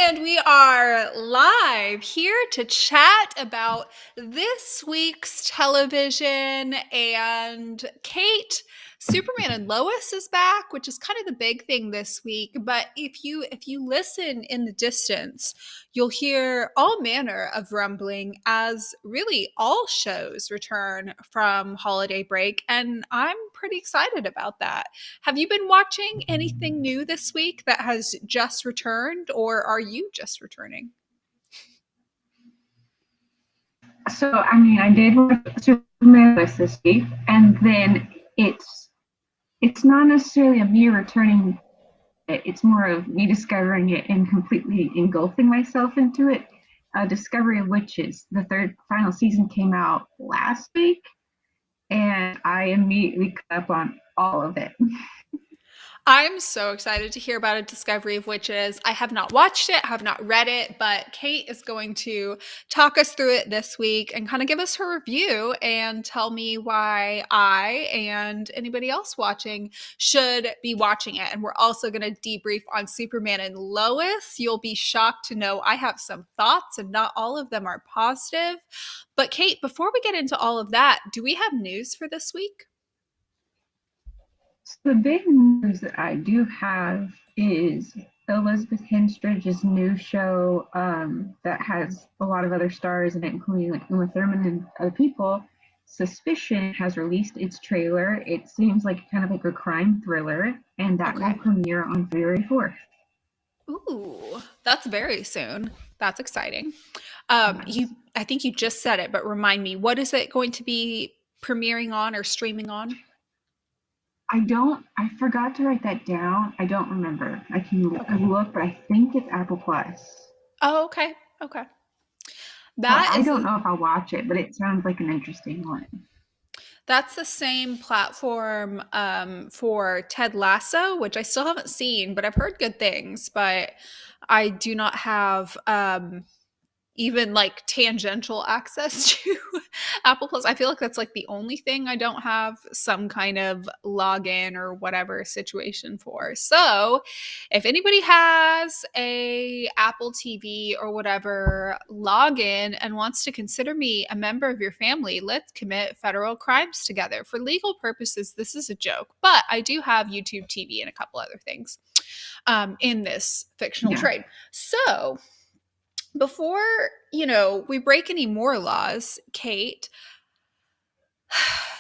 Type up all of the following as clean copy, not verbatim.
And we are live here to chat about this week's television. And Kate, Superman and Lois is back, which is kind of the big thing this week. But if you listen in the distance, you'll hear all manner of rumbling as really all shows return from holiday break. And I'm pretty excited about that. Have you been watching anything new this week that has just returned, or are you just returning? So, I did watch Superman Lois this week, and then it's not necessarily of me returning it. It's more of me discovering it and completely engulfing myself into it. Discovery of Witches, the third final season came out last week, and I immediately caught up on all of it. I'm so excited to hear about A Discovery of Witches. I have not watched it, have not read it, but Kate is going to talk us through it this week and kind of give us her review and tell me why I and anybody else watching should be watching it. And we're also going to debrief on Superman and Lois. You'll be shocked to know I have some thoughts, and not all of them are positive. But Kate, before we get into all of that, do we have news for this week? So the big news that I do have is Elizabeth Henstridge's new show that has a lot of other stars in it, including like Uma Thurman and other people. Suspicion has released its trailer. It seems like kind of like a crime thriller, and that will Okay. premiere on February 4th. Ooh, that's very soon. That's exciting. Yes. I think you just said it, but remind me, what is it going to be premiering on or streaming on? I forgot to write that down. I don't remember. I can Okay. look, but I think it's Apple Plus. Oh, okay. Okay. But That I is don't know if I'll watch it, but it sounds like an interesting one. that's the same platform for Ted Lasso, which I still haven't seen, but I've heard good things. But I do not have even like tangential access to Apple Plus. I feel like that's like the only thing I don't have some kind of login or whatever situation for. So, if anybody has a Apple TV or whatever login and wants to consider me a member of your family, let's commit federal crimes together. For legal purposes, this is a joke, but I do have YouTube TV and a couple other things in this fictional Yeah. trade. So, before, we break any more laws, Kate,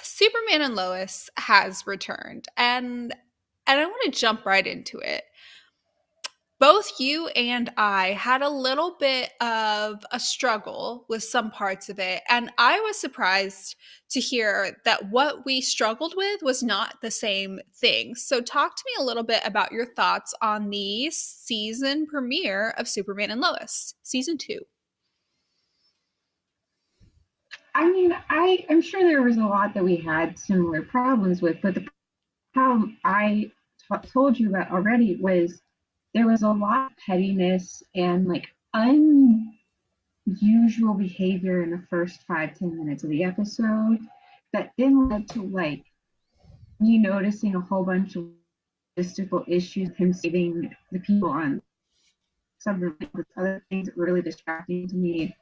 Superman and Lois has returned. And I want to jump right into it. Both you and I had a little bit of a struggle with some parts of it. And I was surprised to hear that what we struggled with was not the same thing. So, talk to me a little bit about your thoughts on the season premiere of Superman and Lois, season two. I'm sure there was a lot that we had similar problems with, but the problem told you about already was there was a lot of pettiness and like unusual behavior in the first 5-10 minutes of the episode that then led to like me noticing a whole bunch of logistical issues, him saving the people on some of the other things that were really distracting to me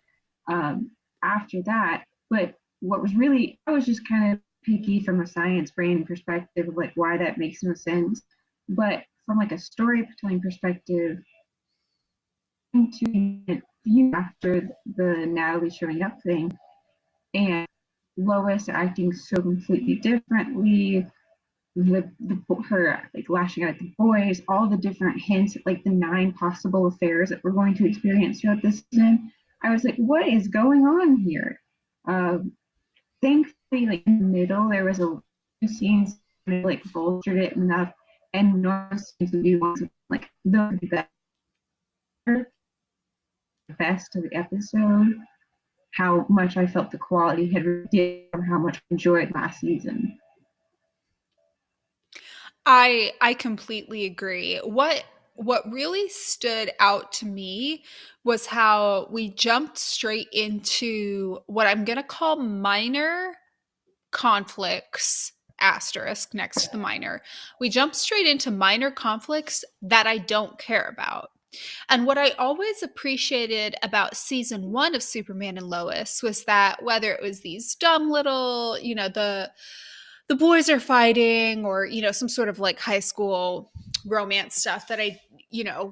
after that. But what was really, I was just kind of picky from a science brain perspective of like why that makes no sense. But from like a storytelling perspective, to view after the Natalie showing up thing and Lois acting so completely differently, her like lashing out at the boys, all the different hints, like the 9 possible affairs that we're going to experience throughout this season. I was like, what is going on here? Um, Thankfully, like in the middle, there was a few scenes that like bolstered it enough, and Nora seems to be one of like the best of the episode. How much I felt the quality had reduced from how much I enjoyed last season. I completely agree. What really stood out to me was how we jumped straight into what I'm going to call minor conflicts asterisk next to the minor. We jumped straight into minor conflicts that I don't care about. And what I always appreciated about season one of Superman and Lois was that whether it was these dumb little, the boys are fighting or, some sort of like high school romance stuff that I,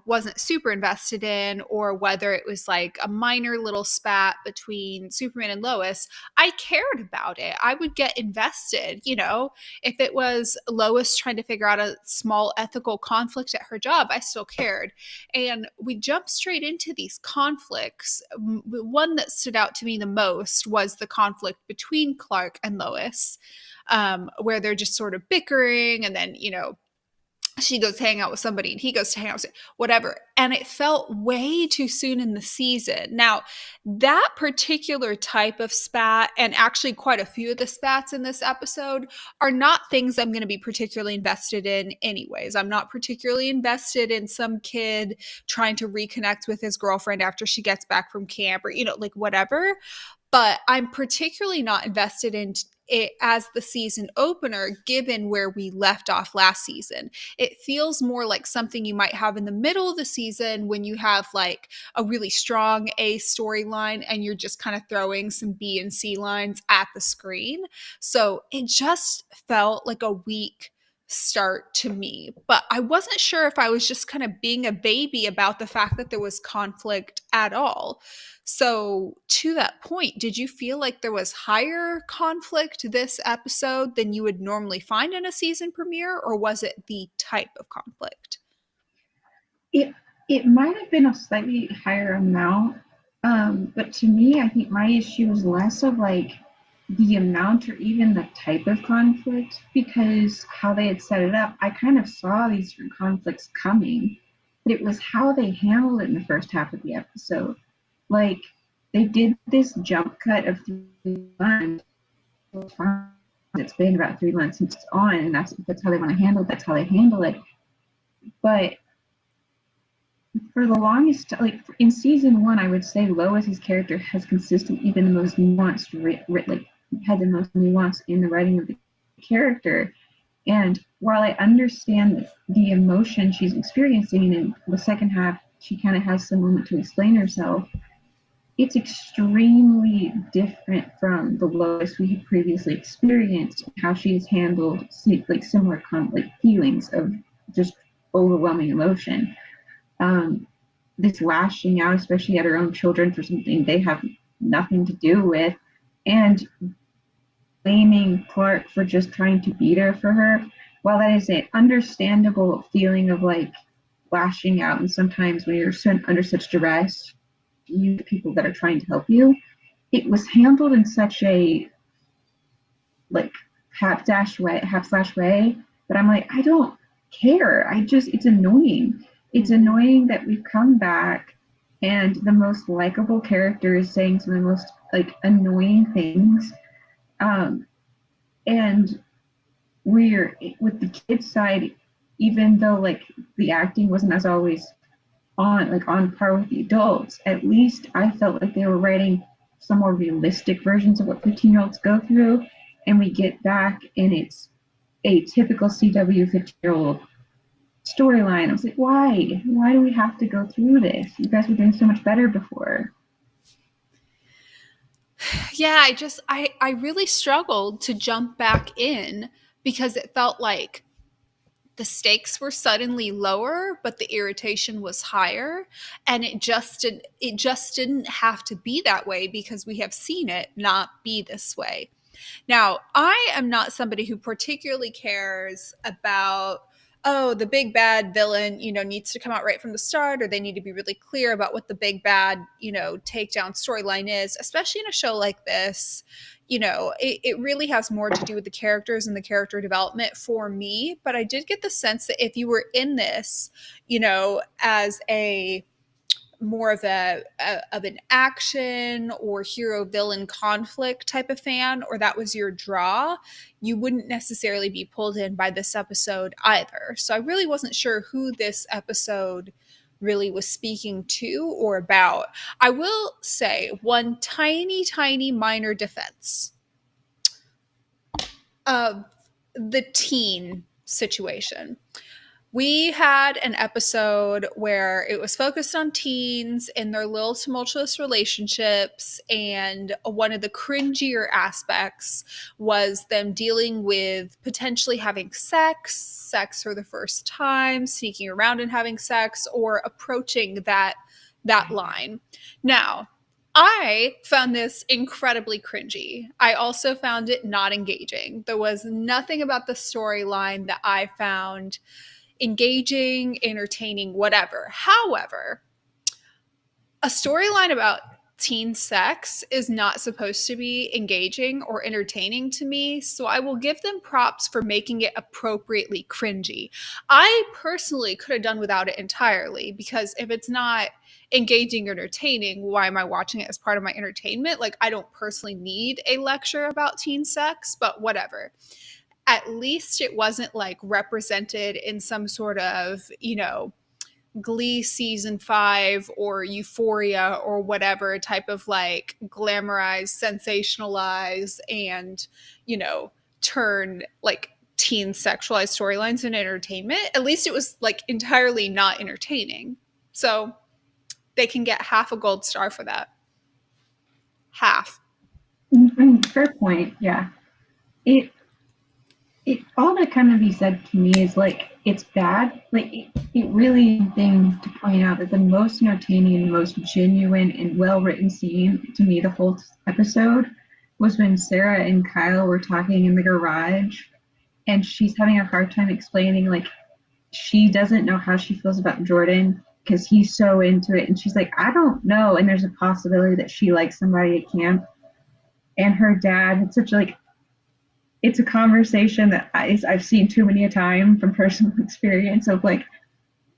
wasn't super invested in, or whether it was like a minor little spat between Superman and Lois, I cared about it. I would get invested, if it was Lois trying to figure out a small ethical conflict at her job, I still cared. And we jumped straight into these conflicts. One that stood out to me the most was the conflict between Clark and Lois, where they're just sort of bickering, and then, she goes to hang out with somebody and he goes to hang out with whatever. And it felt way too soon in the season. Now, that particular type of spat, and actually quite a few of the spats in this episode, are not things I'm going to be particularly invested in, anyways. I'm not particularly invested in some kid trying to reconnect with his girlfriend after she gets back from camp, or, like whatever. But I'm particularly not invested in it as the season opener, given where we left off last season. It feels more like something you might have in the middle of the season when you have like a really strong A storyline and you're just kind of throwing some B and C lines at the screen. So it just felt like a weak start to me. But I wasn't sure if I was just kind of being a baby about the fact that there was conflict at all. So, to that point, did you feel like there was higher conflict this episode than you would normally find in a season premiere, or was it the type of conflict? It it might have been a slightly higher amount, but to me, I think my issue was less of like the amount or even the type of conflict, because how they had set it up, I kind of saw these different conflicts coming, but it was how they handled it in the first half of the episode. Like they did this jump cut of 3 months. It's been about 3 months since it's on, and that's how they want to handle it. That's how they handle it. But for the longest, like in season one, I would say Lois's character has consistently been the most nuanced, like had the most nuance in the writing of the character. And while I understand the emotion she's experiencing in the second half, she kind of has some moment to explain herself. It's extremely different from the Lois we had previously experienced, how she's handled like similar like feelings of just overwhelming emotion. This lashing out, especially at her own children for something they have nothing to do with, and blaming Clark for just trying to beat her for her. While that is an understandable feeling of like lashing out, and sometimes when you're under such duress, you people that are trying to help you, it was handled in such a like half slash way that I'm like, I don't care. It's annoying. It's annoying that we've come back and the most likable character is saying some of the most like annoying things. And we're with the kids side, even though like the acting wasn't as always on par with the adults, at least I felt like they were writing some more realistic versions of what 15-year-olds go through, and we get back and it's a typical CW 15-year-old storyline. I was like, why do we have to go through this? You guys were doing so much better before. Yeah, I really struggled to jump back in because it felt like the stakes were suddenly lower but the irritation was higher, and it just didn't have to be that way because we have seen it not be this way. Now, I am not somebody who particularly cares about, oh, the big bad villain, needs to come out right from the start, or they need to be really clear about what the big bad, takedown storyline is, especially in a show like this. It really has more to do with the characters and the character development for me. But I did get the sense that if you were in this, as a more of an action or hero villain conflict type of fan, or that was your draw, you wouldn't necessarily be pulled in by this episode either. So I really wasn't sure who this episode really was speaking to or about. I will say one tiny minor defense of the teen situation. We had an episode where it was focused on teens and their little tumultuous relationships. And one of the cringier aspects was them dealing with potentially having sex for the first time, sneaking around and having sex, or approaching that line. Now, I found this incredibly cringy. I also found it not engaging. There was nothing about the storyline that I found engaging, entertaining, whatever. However, a storyline about teen sex is not supposed to be engaging or entertaining to me, so I will give them props for making it appropriately cringy. I personally could have done without it entirely, because if it's not engaging or entertaining, why am I watching it as part of my entertainment? Like, I don't personally need a lecture about teen sex, but whatever. At least it wasn't like represented in some sort of, Glee season 5 or Euphoria or whatever type of like glamorize, sensationalize, and, you know, turn like teen sexualized storylines into entertainment. At least it was like entirely not entertaining. So they can get half a gold star for that. Half. Fair point. Yeah. It all that kind of be said to me is like it's bad. Like it really thing to point out that the most entertaining and most genuine and well written scene to me the whole episode was when Sarah and Kyle were talking in the garage, and she's having a hard time explaining like she doesn't know how she feels about Jordan because he's so into it, and she's like, I don't know, and there's a possibility that she likes somebody at camp, and her dad, it's such like it's a conversation that I've seen too many a time from personal experience of like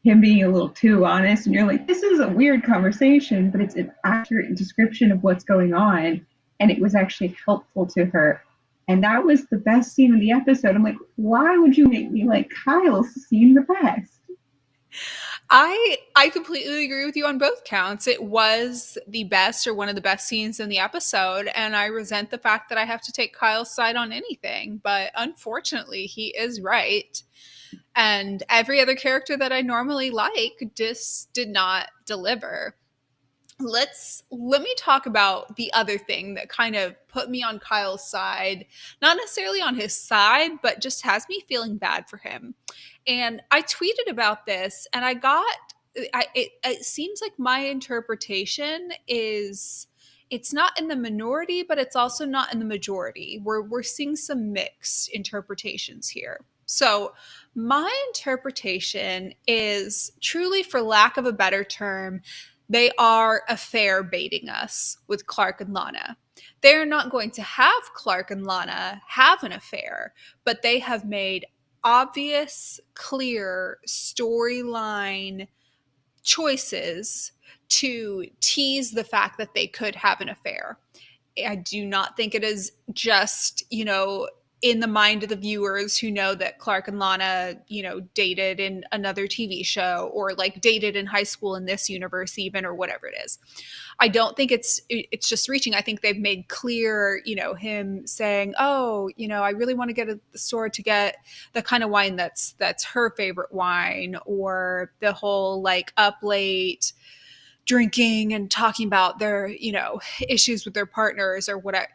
him being a little too honest, and you're like, this is a weird conversation, but it's an accurate description of what's going on, and it was actually helpful to her. And that was the best scene of the episode. I'm like, why would you make me like Kyle's scene the best? I completely agree with you on both counts. It was the best or one of the best scenes in the episode, and I resent the fact that I have to take Kyle's side on anything, but unfortunately, he is right. And every other character that I normally like just did not deliver. Let me talk about the other thing that kind of put me on Kyle's side, not necessarily on his side, but just has me feeling bad for him. And I tweeted about this, and it seems like my interpretation is it's not in the minority, but it's also not in the majority. We're seeing some mixed interpretations here. So my interpretation is truly, for lack of a better term, they are affair baiting us with Clark and Lana. They're not going to have Clark and Lana have an affair, but they have made obvious, clear storyline choices to tease the fact that they could have an affair. I do not think it is just, in the mind of the viewers who know that Clark and Lana, dated in another TV show or like dated in high school in this universe even, or whatever it is. I don't think it's just reaching. I think they've made clear, him saying, "Oh, I really want to get at the store to get the kind of wine that's her favorite wine," or the whole like up late drinking and talking about their, issues with their partners or whatever.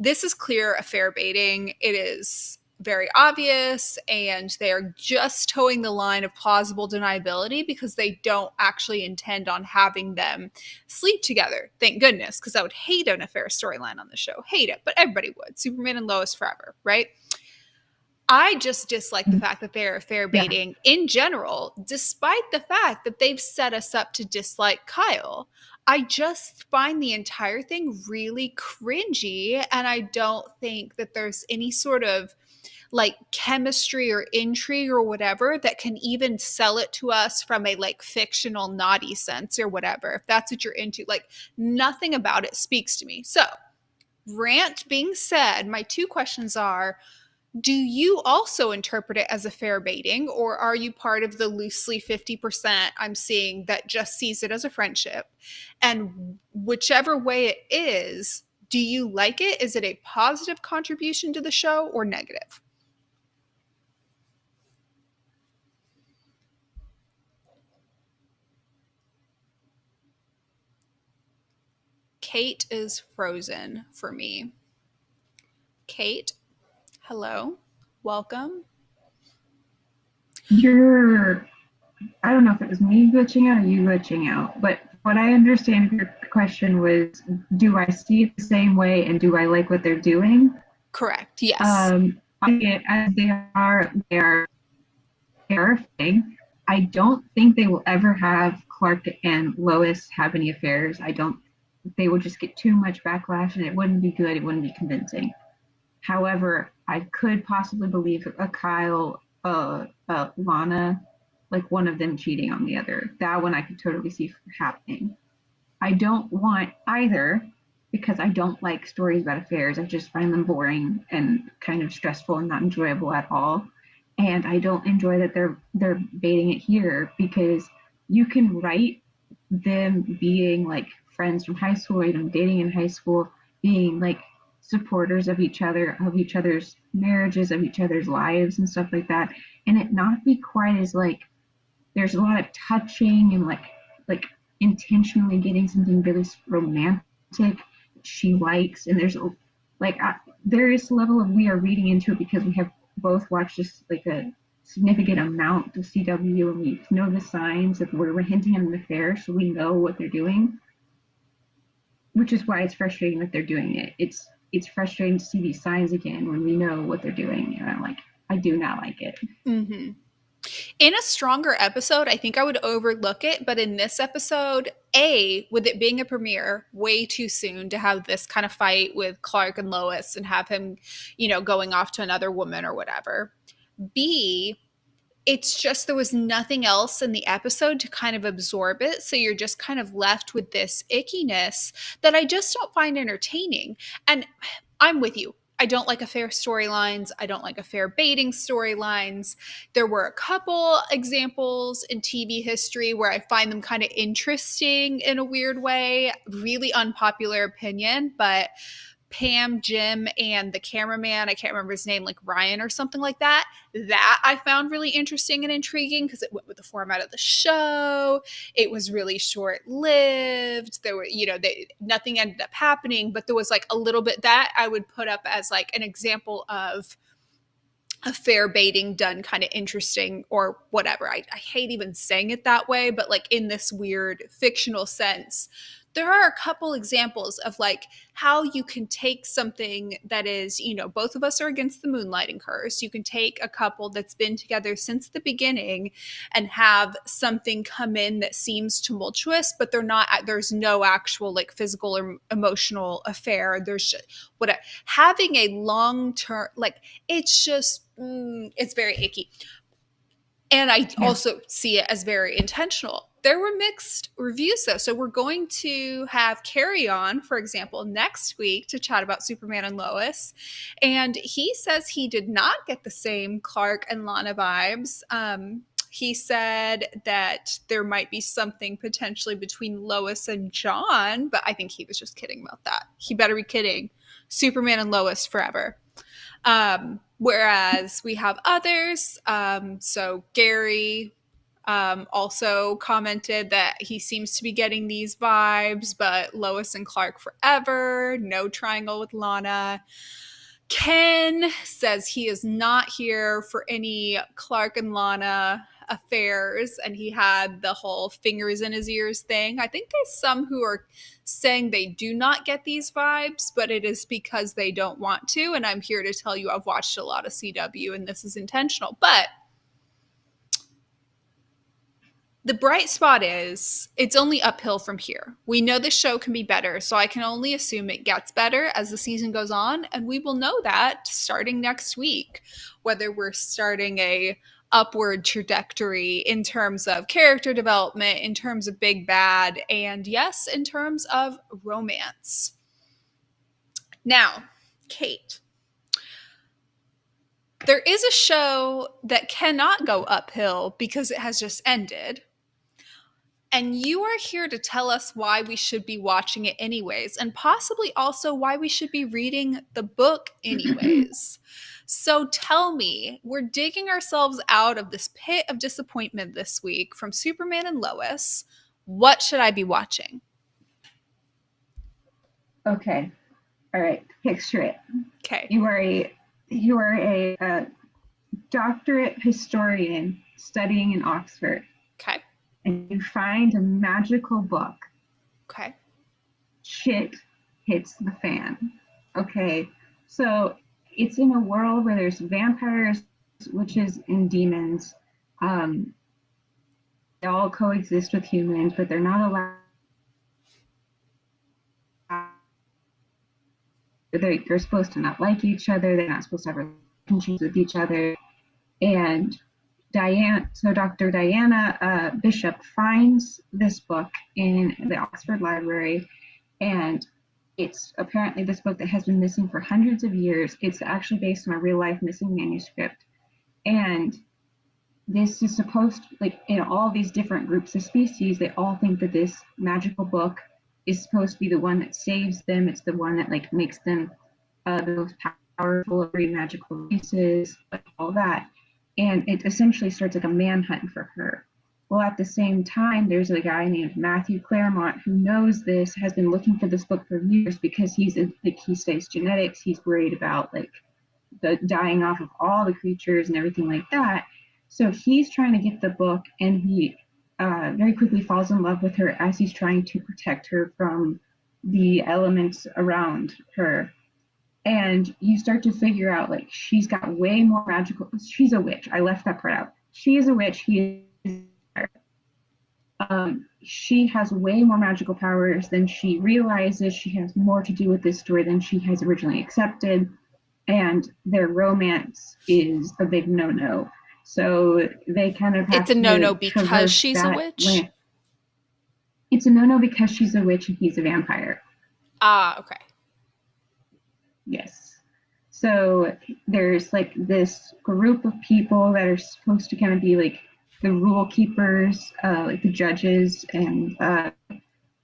This is clear affair baiting. It is very obvious, and they're just towing the line of plausible deniability because they don't actually intend on having them sleep together. Thank goodness, because I would hate an affair storyline on the show. Hate it, but everybody would. Superman and Lois forever, right? I just dislike the fact that they're affair Yeah. baiting in general, despite the fact that they've set us up to dislike Kyle. I just find the entire thing really cringy, and I don't think that there's any sort of like chemistry or intrigue or whatever that can even sell it to us from a like fictional naughty sense or whatever. If that's what you're into, like nothing about it speaks to me. So, rant being said, my two questions are, do you also interpret it as affair baiting, or are you part of the loosely 50% I'm seeing that just sees it as a friendship? And whichever way it is, do you like it? Is it a positive contribution to the show or negative? Kate is frozen for me. Kate, hello. Welcome. You're, I don't know if it was me glitching out or you glitching out, but what I understand your question was, do I see it the same way and do I like what they're doing? Correct. Yes. I see it as they are a thing. I don't think they will ever have Clark and Lois have any affairs. I don't, they would just get too much backlash and it wouldn't be good. It wouldn't be convincing. However, I could possibly believe a Kyle, Lana, like one of them cheating on the other. That one I could totally see happening. I don't want either because I don't like stories about affairs. I just find them boring and kind of stressful and not enjoyable at all. And I don't enjoy that they're baiting it here because you can write them being like friends from high school, or even dating in high school, being like supporters of each other's marriages, of each other's lives and stuff like that, and it not be quite as like there's a lot of touching and like intentionally getting something really romantic she likes, and there's there is a level of we are reading into it because we have both watched just like a significant amount of CW and we know the signs of where we're hinting at an affair, so we know what they're doing, which is why it's frustrating that they're doing it. It's frustrating to see these signs again when we know what they're doing, and I'm like, I do not like it. Mm-hmm. In a stronger episode, I think I would overlook it. But in this episode, with it being a premiere, way too soon to have this kind of fight with Clark and Lois and have him, going off to another woman or whatever. B, it's just there was nothing else in the episode to kind of absorb it. So you're just kind of left with this ickiness that I just don't find entertaining. And I'm with you. I don't like affair storylines. I don't like affair baiting storylines. There were a couple examples in TV history where I find them kind of interesting in a weird way. Really unpopular opinion, but Pam, Jim, and the cameraman, I can't remember his name, like Ryan or something like that. That I found really interesting and intriguing because it went with the format of the show. It was really short lived. There were, nothing ended up happening, but there was like a little bit that I would put up as like an example of affair baiting done kind of interesting or whatever. I hate even saying it that way, but like in this weird fictional sense, there are a couple examples of like how you can take something that is, both of us are against the moonlighting curse. You can take a couple that's been together since the beginning and have something come in that seems tumultuous, but there's no actual like physical or emotional affair. There's just having a long term, like it's just, it's very icky. And I Yeah. also see it as very intentional. There were mixed reviews though. So we're going to have Carrie on, for example, next week to chat about Superman and Lois. And he says he did not get the same Clark and Lana vibes. He said that there might be something potentially between Lois and John, but I think he was just kidding about that. He better be kidding. Superman and Lois forever. Whereas we have others. So Gary also commented that he seems to be getting these vibes, but Lois and Clark forever, no triangle with Lana. Ken says he is not here for any Clark and Lana affairs, and he had the whole fingers in his ears thing. I think there's some who are saying they do not get these vibes, but it is because they don't want to. And I'm here to tell you I've watched a lot of CW and this is intentional. But the bright spot is it's only uphill from here. We know the show can be better, so I can only assume it gets better as the season goes on, and we will know that starting next week, whether we're starting a upward trajectory in terms of character development, in terms of big bad, and yes, in terms of romance. Now, Kate, there is a show that cannot go uphill because it has just ended. And you are here to tell us why we should be watching it anyways, and possibly also why we should be reading the book anyways. So tell me, we're digging ourselves out of this pit of disappointment this week from Superman and Lois. What should I be watching? Okay. All right. Picture it. Okay. You are a doctorate historian studying in Oxford, Okay. and you find a magical book. Okay. Shit hits the fan. Okay. So it's in a world where there's vampires, witches, and demons. Um, they all coexist with humans, but they're not allowed. They're supposed to not like each other. They're not supposed to have relationships with each other. And Dr. Diana Bishop finds this book in the Oxford Library, and it's apparently this book that has been missing for hundreds of years. It's actually based on a real life missing manuscript. And this is supposed to, like, in all these different groups of species, they all think that this magical book is supposed to be the one that saves them. It's the one that like makes them the most powerful of three magical races, like all that. And it essentially starts like a manhunt for her. Well, at the same time, there's a guy named Matthew Claremont who knows this, has been looking for this book for years because he studies genetics. He's worried about like the dying off of all the creatures and everything like that. So he's trying to get the book, and he very quickly falls in love with her as he's trying to protect her from the elements around her. And you start to figure out like she's got way more magical. She's a witch. I left that part out. She is a witch. He is. She has way more magical powers than she realizes. She has more to do with this story than she has originally accepted, and their romance is a big no-no. So they kind of It's have a no-no to because traverse she's a that witch. land. It's a no-no because she's a witch and he's a vampire. Ah, okay. Yes. So there's like this group of people that are supposed to kind of be like the rule keepers, like the judges and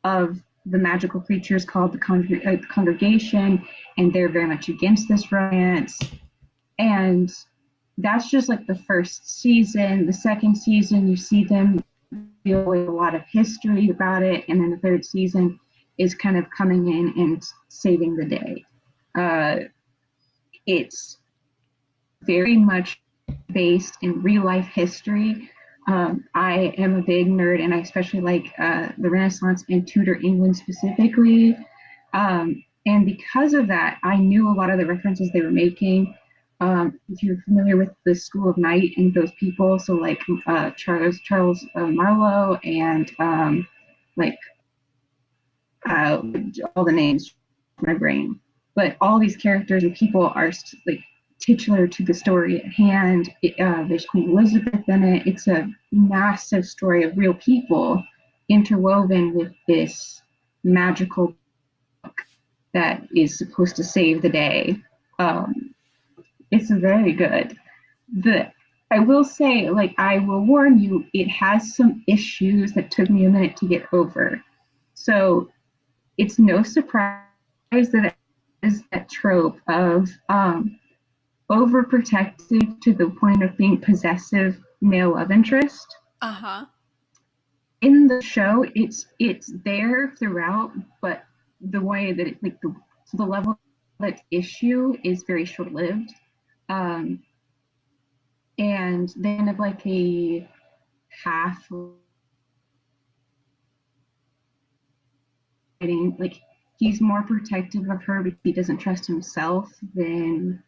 of the magical creatures called the congregation, and they're very much against this romance. And that's just like the first season. The second season, you see them deal with a lot of history about it, and then the third season is kind of coming in and saving the day. Uh, it's very much based in real life history. I am a big nerd, and I especially like the Renaissance and Tudor England specifically. And because of that, I knew a lot of the references they were making. If you're familiar with the School of Night and those people, so like Charles Marlowe and like uh, all the names in my brain, but all these characters and people are like titular to the story at hand. There's Queen Elizabeth in it. It's a massive story of real people interwoven with this magical book that is supposed to save the day. It's very good. The I will say, like, I will warn you, it has some issues that took me a minute to get over. So it's no surprise that it is that trope of overprotective to the point of being possessive male love interest. Uh-huh. In the show, it's there throughout, but the way that it like the level that issue is very short lived. Um, and then of like a half like he's more protective of her because he doesn't trust himself than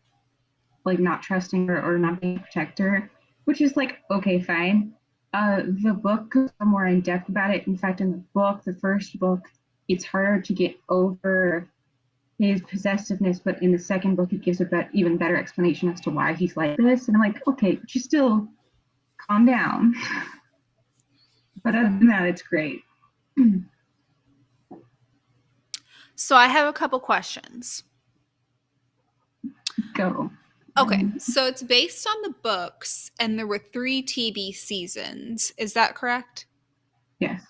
like not trusting her or not being a protector, which is like okay, fine. The book goes more in depth about it. In fact, in the book, the first book, it's harder to get over his possessiveness, but in the second book, it gives a even better explanation as to why he's like this. And I'm like, okay, but you still calm down. But other than that, it's great. So I have a couple questions. Go. Okay, so it's based on the books, and there were 3 TV seasons. Is that correct? Yes.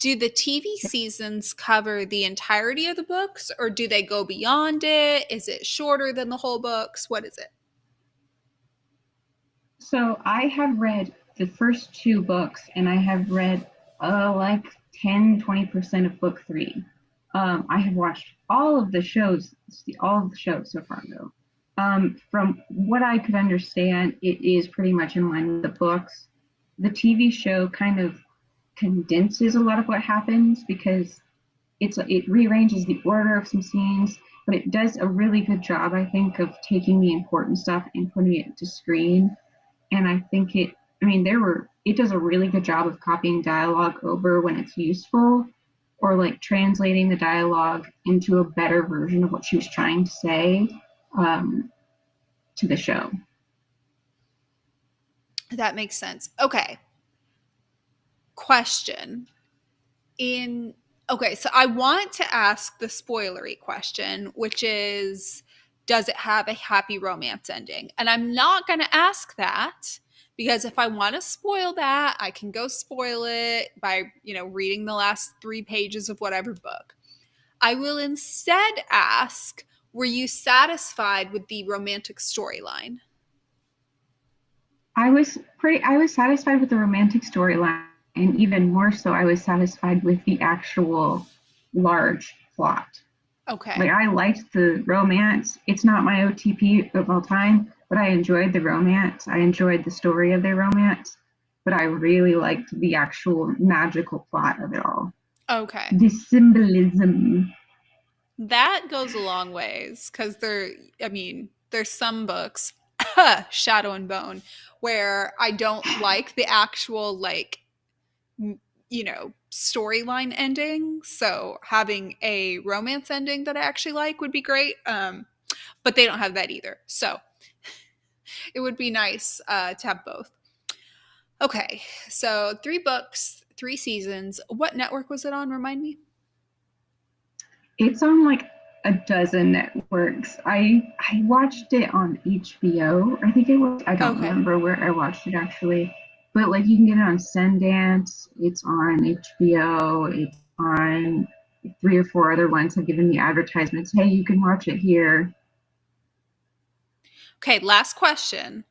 Do the TV seasons cover the entirety of the books, or do they go beyond it? Is it shorter than the whole books? What is it? So I have read the first two books, and I have read like 10, 20% of book three. I have watched all of the shows so far though. From what I could understand, it is pretty much in line with the books. The TV show kind of condenses a lot of what happens because it rearranges the order of some scenes, but it does a really good job, I think, of taking the important stuff and putting it to screen. And I think it does a really good job of copying dialogue over when it's useful, or like translating the dialogue into a better version of what she was trying to say, um, to the show. That makes sense. Okay. Question. In Okay, so I want to ask the spoilery question, which is, does it have a happy romance ending? And I'm not going to ask that because if I want to spoil that, I can go spoil it by, reading the last 3 pages of whatever book. I will instead ask, were you satisfied with the romantic storyline? I was satisfied with the romantic storyline, and even more so, I was satisfied with the actual large plot. Like Okay. I liked the romance. It's not my OTP of all time, but I enjoyed the romance. I enjoyed the story of their romance, but I really liked the actual magical plot of it all. Okay. The symbolism. That goes a long ways because I mean, there's some books, Shadow and Bone, where I don't like the actual, like, storyline ending. So having a romance ending that I actually like would be great. But they don't have that either. So it would be nice to have both. Okay. So 3 books, 3 seasons. What network was it on? Remind me. It's on like a dozen networks. I watched it on HBO. I think it was. I don't Okay. remember where I watched it actually, but like you can get it on Sundance. It's on HBO. It's on 3 or 4 other ones have given me advertisements. Hey, you can watch it here. Okay, last question.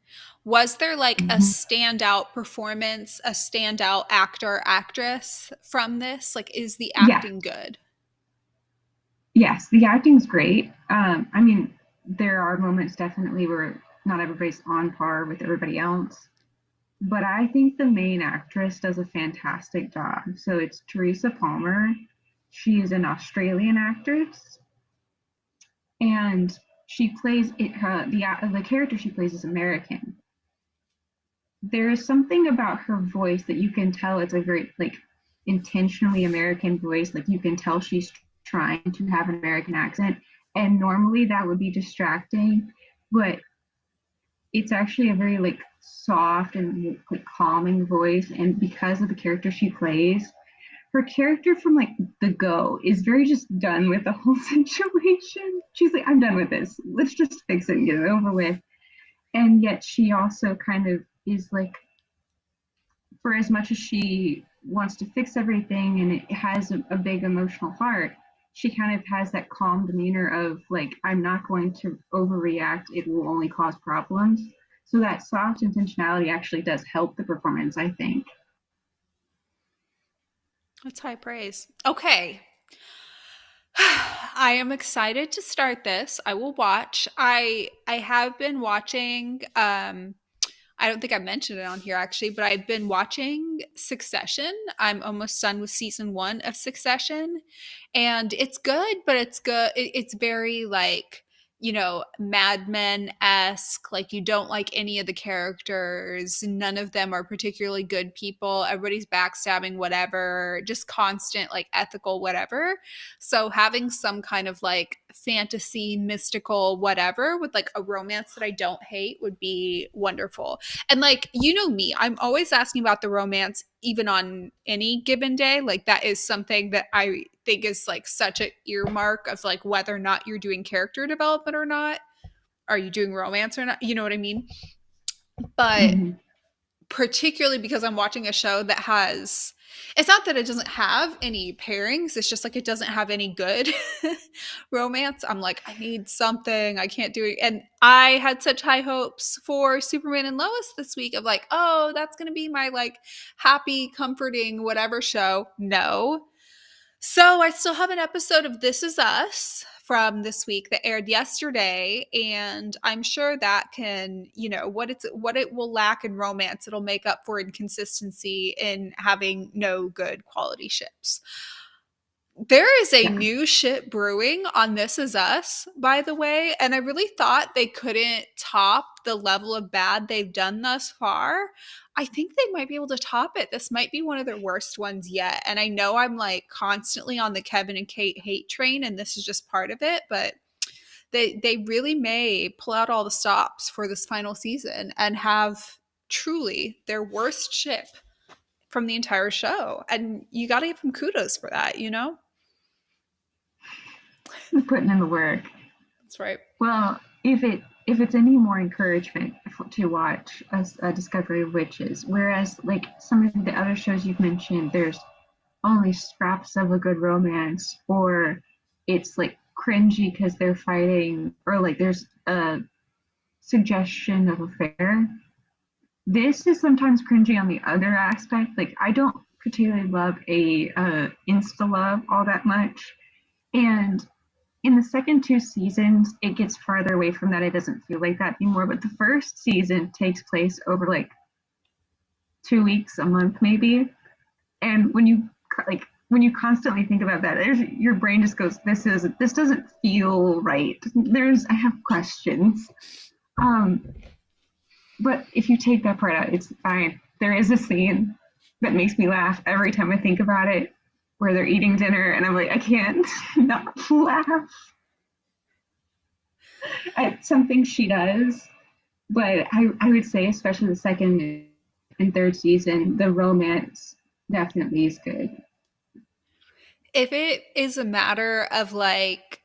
Was there like a Mm-hmm. standout performance, a standout actor, actress from this? Like, is the Yeah, acting good? yes, the acting's great. I mean, there are moments definitely where not everybody's on par with everybody else, but I think the main actress does a fantastic job. So it's Teresa Palmer. She is an Australian actress, and she plays it. The character she plays is American. There is something about her voice that you can tell it's a very like intentionally American voice. Like you can tell she's trying to have an American accent, and normally that would be distracting, but it's actually a very like soft and like calming voice. And because of the character she plays, her character from like the go is very just done with the whole situation. She's like, I'm done with this. Let's just fix it and get it over with. And yet she also kind of is like, for as much as she wants to fix everything and it has a big emotional heart, she kind of has that calm demeanor of like, I'm not going to overreact. It will only cause problems. So that soft intentionality actually does help the performance, I think. That's high praise. Okay. I am excited to start this. I will watch. I have been watching I don't think I mentioned it on here actually, but I've been watching Succession. I'm almost done with season 1 of Succession, and it's good, but it's good. It's very like, Mad Men esque. Like, you don't like any of the characters. None of them are particularly good people. Everybody's backstabbing, whatever, just constant, like, ethical, whatever. So having some kind of like fantasy, mystical, whatever with like a romance that I don't hate would be wonderful. And like, me, I'm always asking about the romance even on any given day. Like, that is something that I think is like such an earmark of like whether or not you're doing character development or not. Are you doing romance or not? You know what I mean? But Mm-hmm. particularly because I'm watching a show that has, it's not that it doesn't have any pairings, it's just like it doesn't have any good romance. I'm like, I need something. I can't do it. And I had such high hopes for Superman and Lois this week of like, oh, that's going to be my like happy, comforting, whatever show. No. So I still have an episode of This Is Us from this week that aired yesterday, and I'm sure that can, what it will lack in romance, it'll make up for inconsistency in having no good quality ships. There is a Yeah. new ship brewing on This Is Us, by the way, and I really thought they couldn't top the level of bad they've done thus far. I think they might be able to top it. This might be one of their worst ones yet. And I know I'm like constantly on the Kevin and Kate hate train, and this is just part of it, but they really may pull out all the stops for this final season and have truly their worst ship from the entire show. And you got to give them kudos for that, you know? Putting in the work. That's right. Well, if it's any more encouragement to watch a Discovery of Witches, whereas like some of the other shows you've mentioned, there's only scraps of a good romance, or it's like cringy because they're fighting, or like there's a suggestion of affair. This is sometimes cringy on the other aspect. Like I don't particularly love a insta love all that much, and in the second two seasons, it gets farther away from that. It doesn't feel like that anymore. But the first season takes place over like 2 weeks, a month maybe. And when you constantly think about that, your brain just goes, this doesn't feel right. I have questions. Um, but if you take that part out, it's fine. There is a scene that makes me laugh every time I think about it, where they're eating dinner, and I'm like, I can't not laugh at something she does. But I would say, especially the second and third season, the romance definitely is good. If it is a matter of like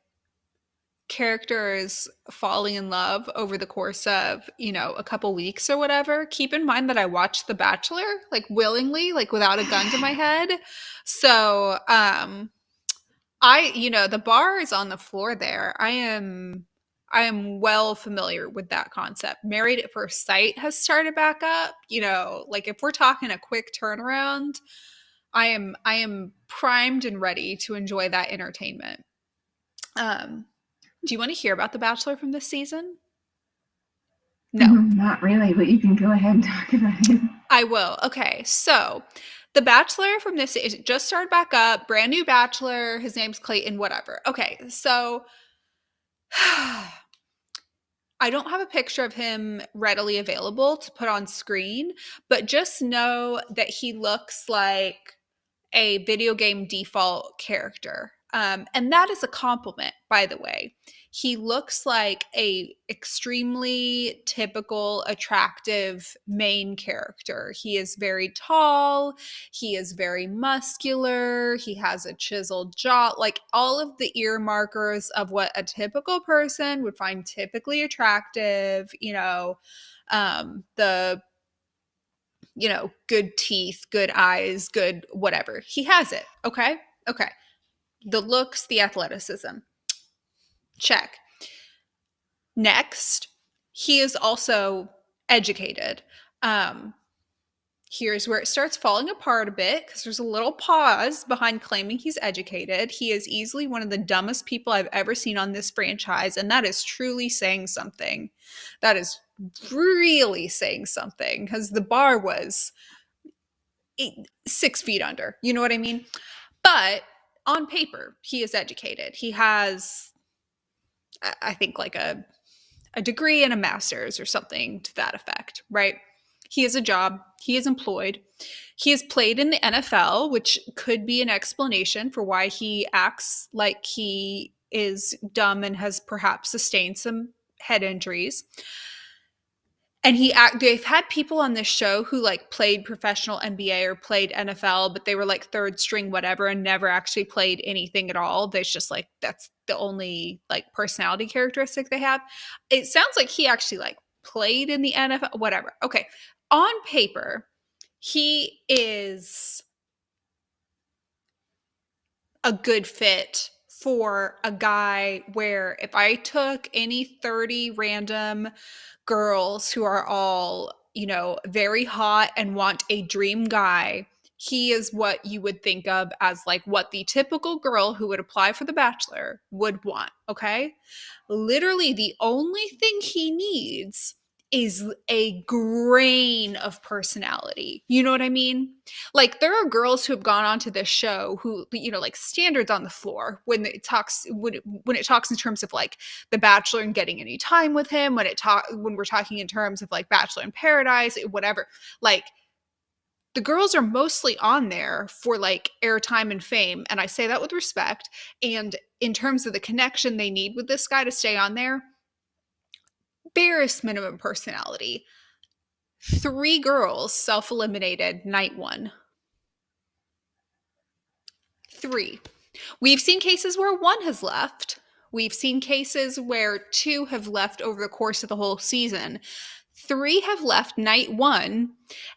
characters falling in love over the course of, a couple weeks or whatever, keep in mind that I watched The Bachelor like willingly, like without a gun to my head. So, the bar is on the floor there. I am well familiar with that concept. Married at First Sight has started back up. Like if we're talking a quick turnaround, I am primed and ready to enjoy that entertainment. Um, do you want to hear about The Bachelor from this season? No, Not really, but you can go ahead and talk about it. I will. Okay, so The Bachelor from this it just started back up, brand new Bachelor. His name's Clayton, whatever. Okay, so I don't have a picture of him readily available to put on screen, but just know that he looks like a video game default character. And that is a compliment, by the way. He looks like a extremely typical, attractive main character. He is very tall. He is very muscular. He has a chiseled jaw, like all of the ear markers of what a typical person would find typically attractive. The good teeth, good eyes, good whatever. He has it. Okay. Okay. The looks, the athleticism. Check. Next, he is also educated. Um, Here's where it starts falling apart a bit because there's a little pause behind claiming he's educated. He is easily one of the dumbest people I've ever seen on this franchise, and that is truly saying something. That is really saying something because the bar was 6 feet under. You know what I mean? But on paper, he is educated. He has, I think, like a degree and a master's or something to that effect, right? He has a job. He is employed. He has played in the NFL, which could be an explanation for why he acts like he is dumb and has perhaps sustained some head injuries. And they've had people on this show who like played professional NBA or played NFL, but they were like third string whatever and never actually played anything at all. There's just like that's the only like personality characteristic they have. It sounds like he actually like played in the NFL, whatever. Okay. On paper, he is a good fit for a guy where if I took any 30 random girls who are all, very hot and want a dream guy he is what you would think of as like what the typical girl who would apply for The Bachelor would want, okay? Literally, the only thing he needs is a grain of personality. You know what I mean? Like, there are girls who have gone onto this show who, you know, like standards on the floor when it talks in terms of like The Bachelor and getting any time with him, when we're talking in terms of like Bachelor in Paradise, whatever. Like, the girls are mostly on there for like airtime and fame, and I say that with respect. And in terms of the connection they need with this guy to stay on there, barest minimum personality. 3 girls self-eliminated night 1. 3. We've seen cases where 1 has left. We've seen cases where 2 have left over the course of the whole season. 3 have left night 1,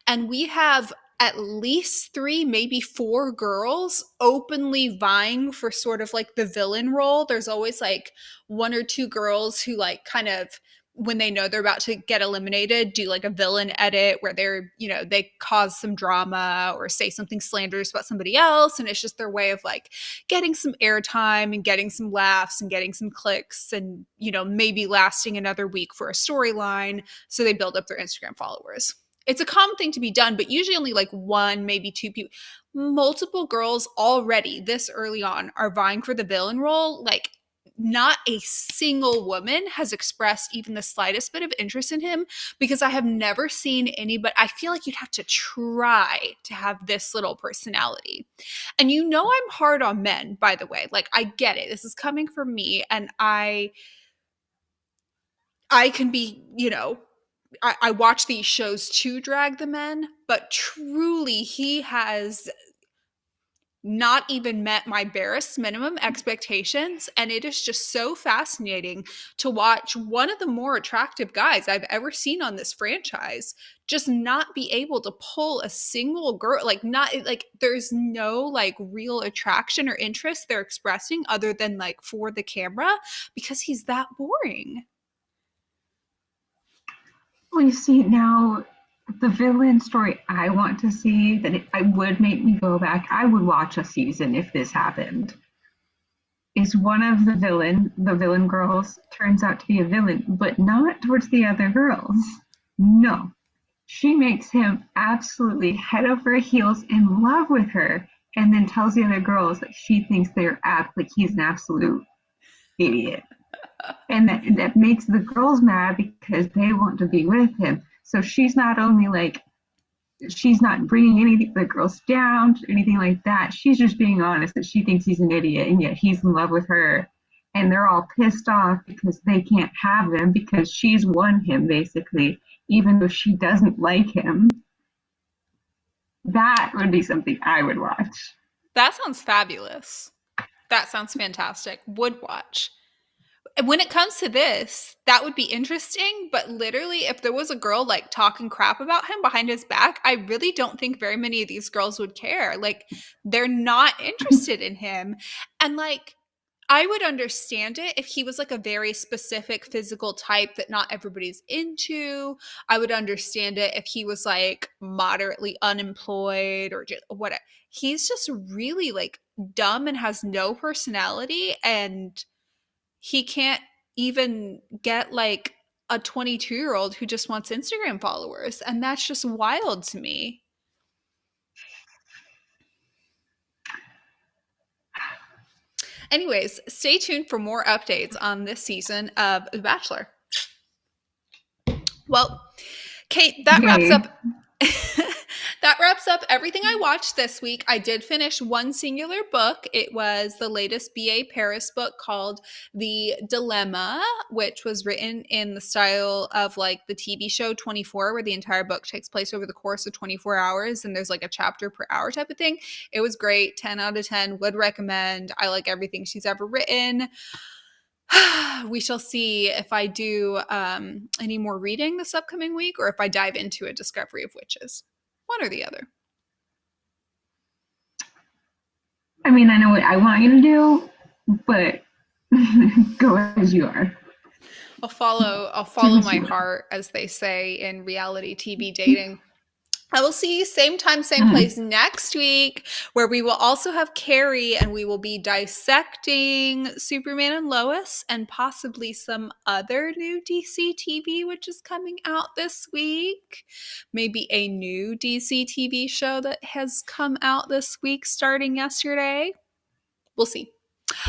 and we have at least 3, maybe 4 girls openly vying for sort of like the villain role. There's always like 1 or 2 girls who like kind of, when they know they're about to get eliminated, do like a villain edit where they're, you know, they cause some drama or say something slanderous about somebody else. And it's just their way of like getting some airtime and getting some laughs and getting some clicks and, you know, maybe lasting another week for a storyline. So they build up their Instagram followers. It's a common thing to be done, but usually only like 1, maybe 2 people. Multiple girls already this early on are vying for the villain role. Like, not a single woman has expressed even the slightest bit of interest in him, because I have never seen anybody. I feel like you'd have to try to have this little personality. And you know, I'm hard on men, by the way. Like, I get it. This is coming from me, and I can be, you know, I watch these shows to drag the men, but truly he has not even met my barest minimum expectations. And it is just so fascinating to watch one of the more attractive guys I've ever seen on this franchise just not be able to pull a single girl. Like, not like there's no like real attraction or interest they're expressing other than like for the camera, because he's that boring. Well, you see, now the villain story I want to see that I would make me go back, I would watch a season if this happened, is one of the villain girls turns out to be a villain, but not towards the other girls. No. She makes him absolutely head over heels in love with her, and then tells the other girls that she thinks like he's an absolute idiot. And that makes the girls mad because they want to be with him. So she's not only like, she's not bringing any of the girls down or anything like that. She's just being honest that she thinks he's an idiot, and yet he's in love with her. And they're all pissed off because they can't have him because she's won him, basically, even though she doesn't like him. That would be something I would watch. That sounds fabulous. That sounds fantastic. Would watch. When it comes to this, that would be interesting. But literally, if there was a girl like talking crap about him behind his back, I really don't think very many of these girls would care. Like, they're not interested in him. And like, I would understand it if he was like a very specific physical type that not everybody's into. I would understand it if he was like moderately unemployed or just whatever. He's just really like dumb and has no personality, and he can't even get like a 22-year-old who just wants Instagram followers. And that's just wild to me. Anyways, stay tuned for more updates on this season of The Bachelor. Well, Kate, that wraps Okay. up that wraps up everything I watched this week. I did finish one singular book. It was the latest B.A. Paris book called The Dilemma, which was written in the style of like the TV show 24, where the entire book takes place over the course of 24 hours and there's like a chapter per hour type of thing. It was great. 10 out of 10. Would recommend. I like everything she's ever written. We shall see if I do any more reading this upcoming week or if I dive into a Discovery of Witches. One or the other. I mean, I know what I want you to do, but go as you are. I'll follow my heart, as they say in reality TV dating. I will see you same time, same Mm. place next week, where we will also have Carrie and we will be dissecting Superman and Lois and possibly some other new DC TV, which is coming out this week. Maybe a new DC TV show that has come out this week starting yesterday. We'll see.